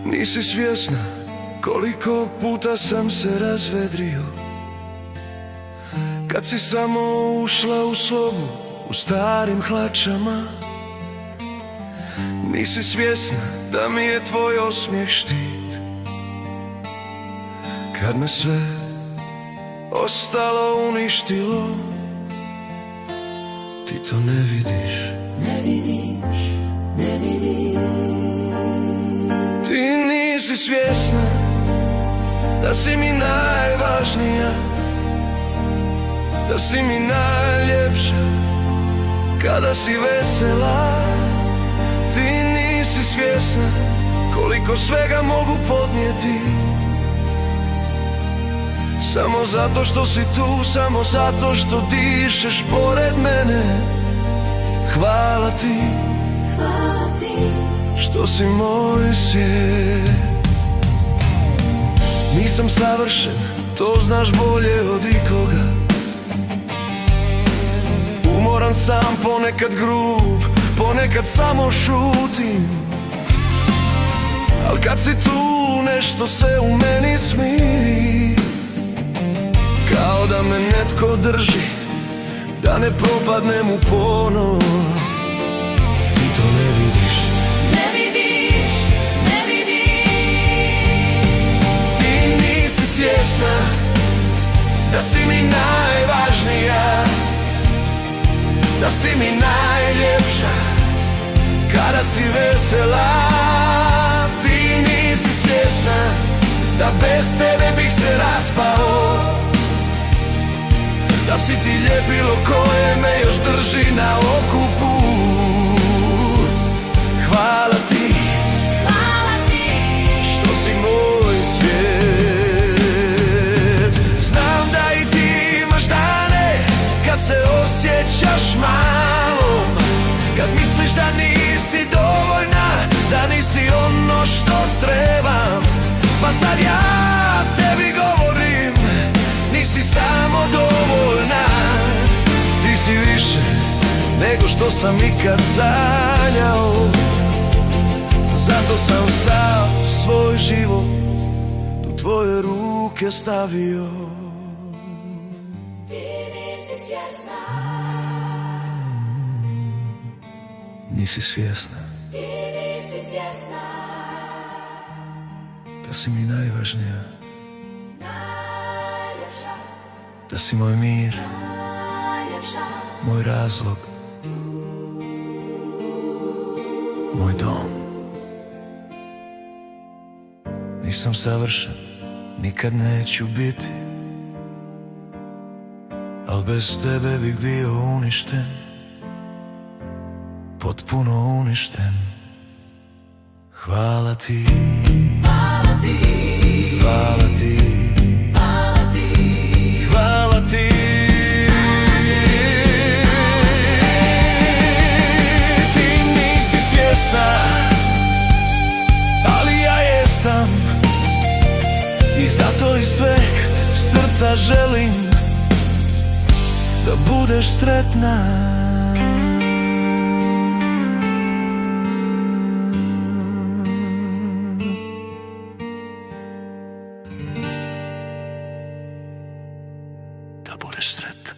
Nisi svjesna koliko puta sam se razvedrio kad si samo ušla u sobu u starim hlačama. Nisi svjesna da mi je tvoj osmijeh štit kad me sve ostalo uništilo. Ti to ne vidiš, ne vidiš, ne vidiš. Ti nisi svjesna da si mi najvažnija, da si mi najljepša kada si vesela. Ti nisi svjesna koliko svega mogu podnijeti samo zato što si tu, samo zato što dišeš pored mene. Hvala ti, Hvala ti što si moj svijet. Nisam savršen, to znaš bolje od ikoga. Umoran sam, ponekad grub, ponekad samo šutim. Al kad si tu, nešto se u meni smiri, kao da me netko drži, da ne propadnem u ponor. Ti to ne vidiš, ne vidiš, ne vidiš. ti nisi svjesna da si mi najvažnija, da si mi najljepša kada si vesela. Ti nisi svjesna da bez tebe bih se raspao, da si ti ljepilo koje me još drži na okupu. Hvala ti, Hvala ti što si moj svijet. Znam da i ti imaš dane kad se osjećaš malom, kad misliš da nisi dovoljna, da nisi ono što trebam. Pa sad ja tebi govorim, nisi samo dovoljna. Ti si više nego što sam ikad sanjao, zato sam sav svoj život u tvoje ruke stavio. Ti nisi svjesna, Nisi svjesna ti nisi svjesna. da si mi najvažnija, Najljepša, da si moj mir, najljepša. moj razlog, moj dom. Nisam savršen, nikad neću biti, al bez tebe bih bio uništen, potpuno uništen. Hvala ti, Hvala ti, hvala ti, hvala ti. hvala ti. Ti nisi svjesna, ali ja jesam, i zato iz sveg srca želim da budeš sretna. Da budeš sretna.